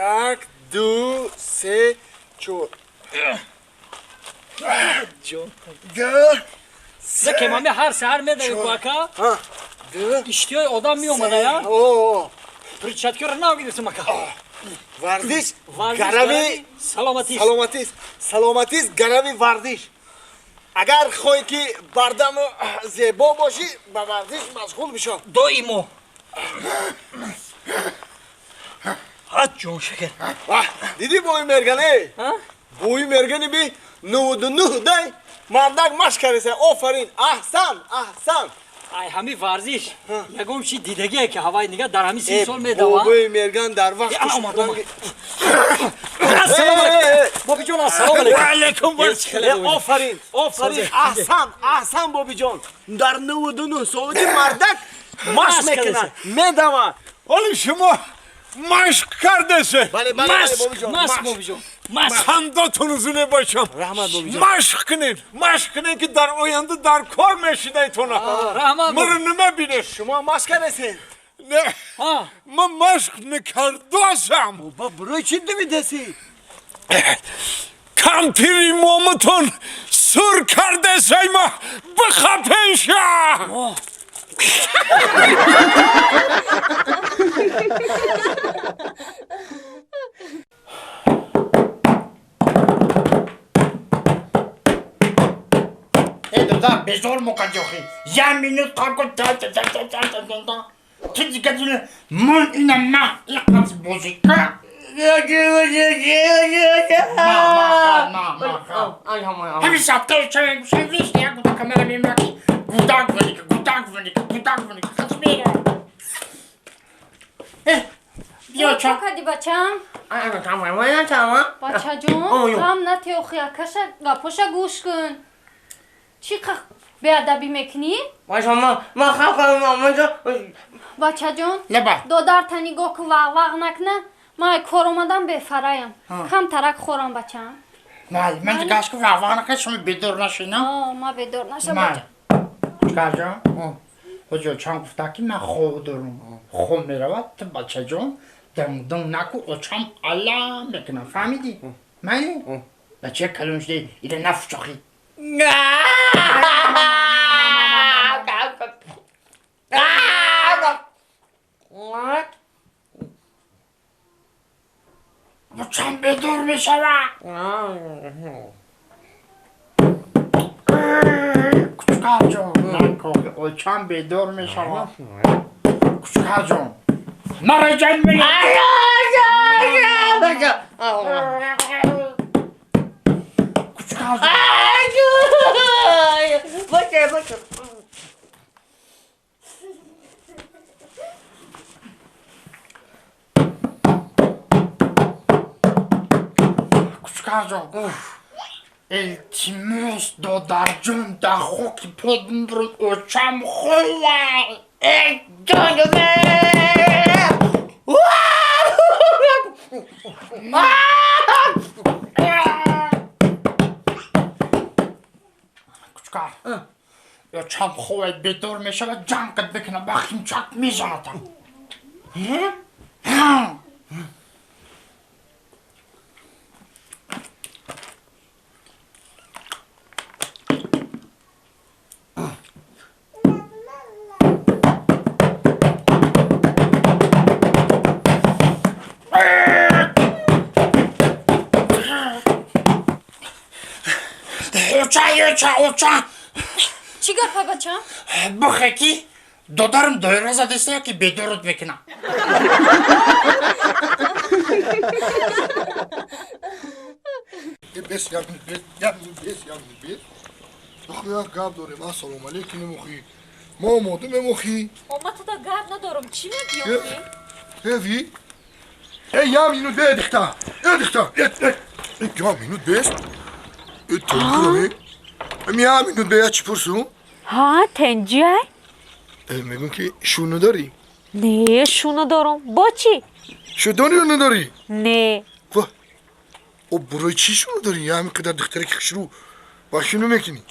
یک دو سه چهار جون ده زکه مامی هر سهر میدهی باکا ده اشتیای آدم می اومده یا اوه پریچتکی رو ناگیدیسم اکا ورزش ورزش گرمی سلامتی سلامتی گرمی ورزش اگر خوی که بردم زیبا باشی با ورزش مشغول بشو دائیمو ها جون شکر دیدی بوی مرگنه بوی مرگنه بی 99 دای مردک مشق کرده آفرین احسن ای همی ورزش یکم چی دیدگیه که هوای نگاه در همی 30 سال میدوه بوی مرگن در وقت السلام علیکم بابی جون السلام علیکم آفرین احسن بابی جان در 99 سالگی مردک مشق میکنن میدوه حالا شما مشق کرده سه بله بابی جان مشق بابی جون مشق خنداتون زونه باشم رحمت بابی جان مشق کنین که در آینده در کار میشید ایتونا رحمت مرا نمیبینه شما مشق کردین نه من مشق نکرداسم بابا برای چی نمیدسی کمپیری مومتون سر کرده سیما بخپن شا Да, безор мукадёхи. Я минут како та. Ти дикатиле мон ина ма якас музика. Хами сапкал чай, виш я гута камера ми маки. Гудак ваник. Хатмира. بیا چا کدی بچم آیا چا بچه جون هم نه تیوخی اکش گپوشا گوش کن چی بیادبی میکنی؟ باشه ما خواهم ماما جا بچه جون لبا دو در تنی گو که وق نکنه ما کار اومدم بفرایم کم ترک خورم بچم من دیگه که وقت که شما بدور نشی نه؟ ما بدور نشم بچم چکار جان؟ بچه چند گفته که من خوب دارم خوب میرود تو بچه جان دم نکو اچم علام بکنم فهمیدی؟ من؟ بچه کلونش دی ایده نفچاخی بچم بدور میشود کوچکار جان نکن اچم بدور میشود کوچکار جان مرا جان بینی کوچکار جان باشه کوچکار جان التماس دادر جان در خوکی پدم برون اچم خواه ای جانمه کوچکار یا چم خواه بدور میشه و جنگت بکنه بخیم چک میزنتم اوچا چی گفت بچم؟ بخکی دادارم دایره زده سه که بدورت بکنم بس yardım bir. Bakıyor gab dore ma salam aleyküm moxi. Mamodu moxi. اما تو دا گرد ندارم چی میگی؟ Hevi. Ya minut be dikta. Dikta. Ya minut be. Tamam. Ya minut be aç pursu. ها تنجی؟ میگم که شونو داری؟ نه شونو دارم با چی؟ شدانی رو نداری؟ نه واه او برای چی شونو داری؟ یا همین قدر دختره که خشرو با شونو میکنی؟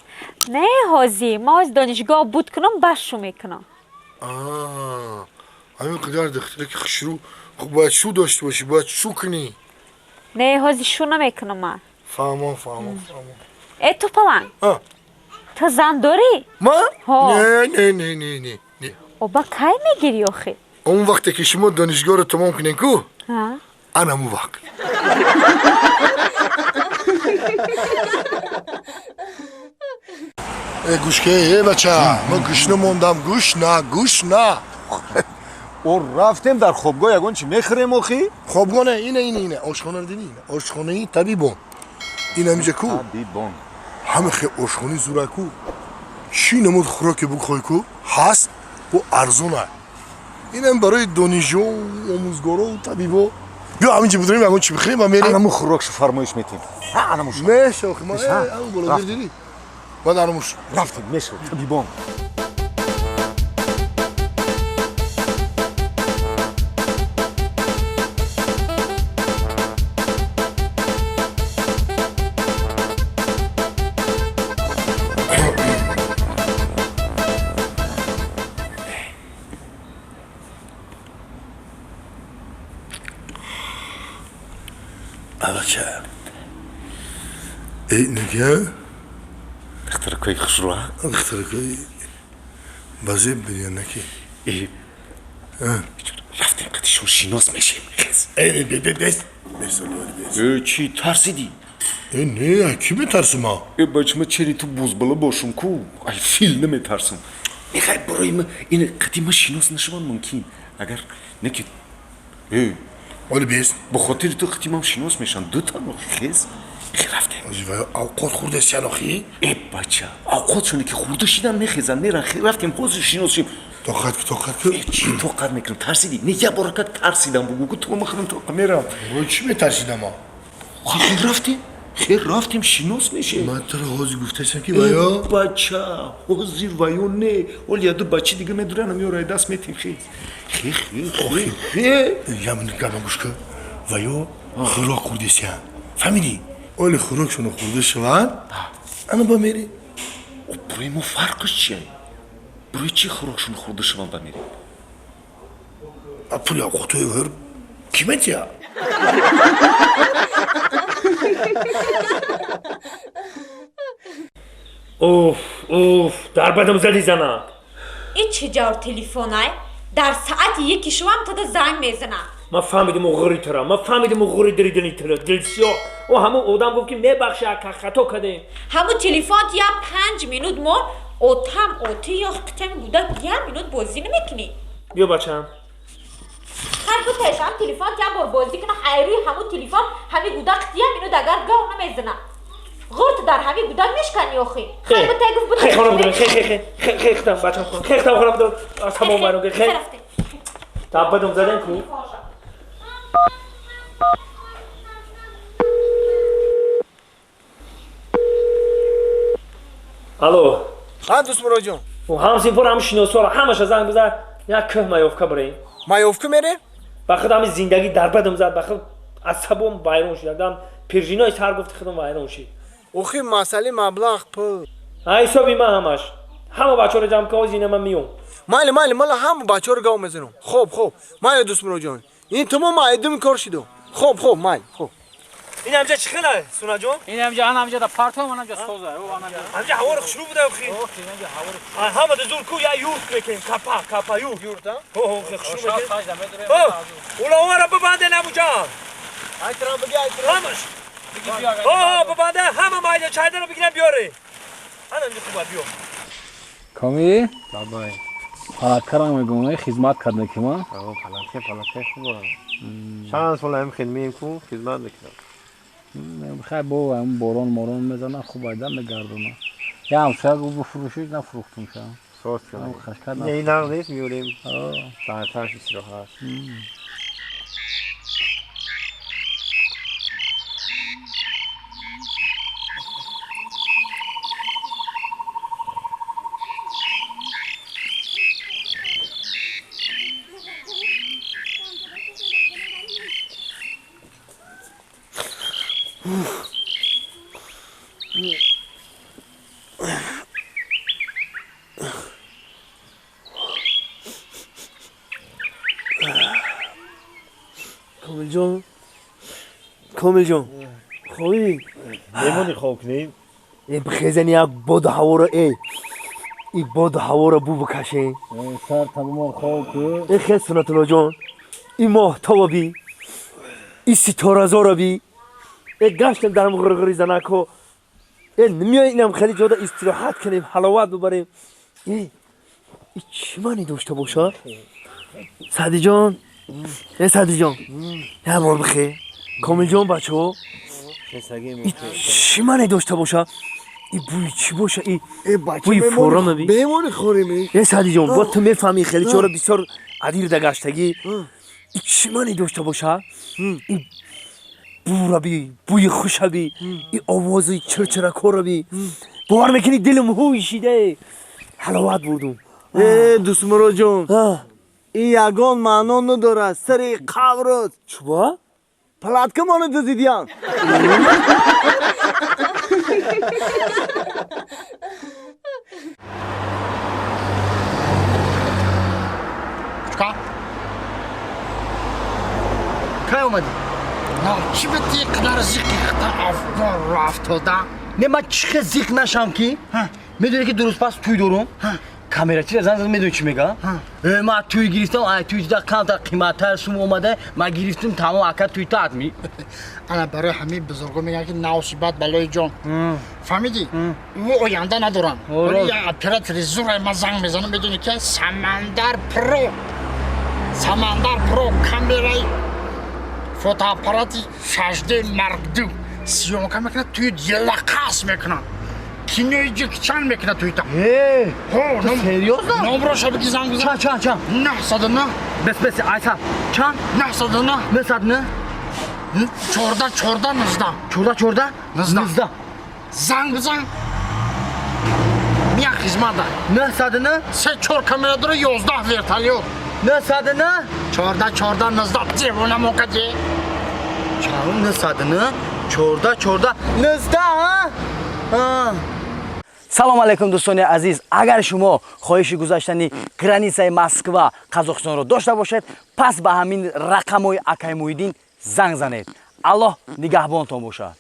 نه هازی ما از دانشگاه بود کنم بشو میکنم همین قدر دختره که خشرو خب باید شو داشته باشی باید شو کنی نه هازی شو نمیکنم من فهمم ای تو پلنگ ها تو زن داری؟ ما؟ ها. نه او با کی میگیری آخه؟ اون وقتی که شما دانشگاه رو تمام کنین کو ها؟ انا مو وقت گوش که بچه ما گوشنه موندم گوش نه او رفتیم در خوابگاه یگان چی میخریم آخی؟ خوابگاه نه اینه آشخانه رو دیدی اینه آشخانه طبیبون این همیجه کو طبیبون همه خیلی آشخانه زوره کو چی نمود خوراک بخوای کو هست و ارزونه این هم برای دانشجو آموزگارا و طبیبا بیا همینجا بدونیم یگان چی بخریم و میریم انمو خوراکشو فرمایش میتیم انمو شو میشه آخی ما همون بالا دیدی من انموش رفتیم میشه طبیبون بچه ای نگه اختراکای خشروع اختراکای بازی بیان نکی رفتیم قدیشون شیناس میشیم ای بیس چی ترسیدی؟ ای نه کی میترسه ما بچه ما چری تو بوزبالا باشم کو ای فیل نمیترسم میخوای برای ما این قدیما شیناس نشوان ممکن اگر نکی ولی بیس بخاطر تو قدیما شیناس میشن دو تا خیز رفتیم اوقات خورده سیان آخی ای بچه اوقاتشونه که خورده شیدن میخیزن میرن رفتیم خوز شیناس شیم توقت که چی توقت میکنم ترسیدی؟ نه یه بارکت ترسیدم بگو تو مخدم توقت میرم چی میترسیدم ما خیر رفتیم شیناس میشه من ترا حاضی گفته شم که بایا بچه حاضی وایو نه ولی یه دو بچه دیگه میدورن میاره دست میتیم خیر یا من گرم گوش که وایو خوراک خورده سیان فهمیدی؟ ولی خوراکشون خورده شوند انا با میری برای ما فرقش چیه؟ برای چی خوراکشون خورده شوند با میری؟ پولی اوقاتوی ور کیمت یا؟ اوف در بدم زدی زنم این چه جور تلفنای؟ در ساعت یکی شو هم تا زنگ میزنم ما فهمیدیم غوری ترا ما فهمیدیم غوری دریدنی ترا دلسیاه و همون آدم گفت که میبخشه که خطا کردیم همون تلفن یا 5 minut ما اوتی یا قطعه بوده یه minut بازی نمیکنی بیا بچم هر دو تایش هم تلفن یا بازی کنه خیری همون تلفن همه بوده قطعه minut اگر گاه نمیزنم غورت در همه بوده میشکنی آخی خیلی با تای گفت بوده خیلی خانم دارم خیلی بچم خانم خیلی خانم دارم تمام برو خیلی تا بدم زدن کو الو ها دوست مرا جان و همسین پر هم شناسوار همش زنگ بزن یک که مایوفکا بریم مایوفکا میره؟ بخاطر همین زندگی در بدم زد بخاطر عصبم وایرون شد دادم پرژینای سر گفت خودم وایرون شد اوخی مسئله مبلغ پول ای حسابی من همش همه بچه‌ها رو جمع کنم زینه من میام مال همه بچه‌ها رو گام میزنم خب مال دوست مرا جان این تمام معدم کار شده خب مال این همجا چی خنه سونا جون این همجا در پارتو من همجا سوزه او همجا هوا رو شروع بوده اخی همه ده زور کو یا یورت میکنیم کپا یورت ها شروع میکنیم اولا اون را ببنده نمو جان همش ببنده همه مایده چایده رو بگیرم بیاره همینجا خوبه بیار کامی؟ بابای پلکرم میگم خدمت کردن که ما پلکه خوبه چند سال هم خدمیم کو خدمت میکنم بخیر با اون باران میزنه خوب ایدن میگردونه یه همسایه گو بفروشید نفروختم شم سوست کنم خشکت این نقل نیست میوریم تنش استراحت کامل جان خوبی بمونی خوب کنیم بخیزنی یک باد هوا رو این باد هوا رو بو بکشین سر تمام خواب که این خیلی سنت الله جان این محتوا بی این ستاره زارا بی این گشتم در غرغری زنکو این نمیای اینم خیلی جاده استراحت کنیم حلاوت ببریم این چی معنی داشته باشه سعدی جان سعدی جان یه بار بخیر کامل جان بچه ها این چی معنی داشته باشه این بوی چی باشه این بوی فورا بی بمونی خوریم یه سعدی جان با تو میفهمی خیلی چرا بسیار عدیر دگشتگی این چی معنی داشته باشه این بو را بی بوی خوش بی این آوازی چرچرکو را بی باور میکنی دلم هوی شیده حلاوت بردم دوست مرا جان این یگان معنا نداره سری قبرت چوبا؟ پلاتکه مانه دزیدیان چکا؟ کی اومدی؟ نه چی به تی قدر زیقی خدا افتاده؟ نه من چه زیق نشم کی؟ میدونی که درست پس توی دارم؟ کامera چی زن میدونی چی میگه؟ من توی گرفتم توی دا کم تا قیمت‌تر سوم اومده من گرفتم تمام اکد توی تا می انا برای همین بزرگا میگن که ناوسیبت بلای جان فهمیدی؟ او آینده ندارن ولی یه اپراتور زور ما زنگ میزنه میدونی که سمندر پرو کامرای فوتوآپاراتی 6D Mark II سیوم کم میکنه توی جلقاس میکنن کینوی جکچان میکنه توی تا تو سریوزا؟ نمبرش بگی زنگ بزن چند 909 بس ایسا چند؟ 909 909 14 19 زنگ بزن میا خدمت ده 909 سه چهار کامera داره 11 ورتالیوت 909 14 19 دیوونه موقع دی 909 14 19 салом алейкум дӯстони азиз агар шумо хоҳиши гузаштани границаи москва қазоқистонро дошта бошед пас ба ҳамин рақамҳои акай муҳиддин занг занед аллоҳ нигаҳбонтон бошад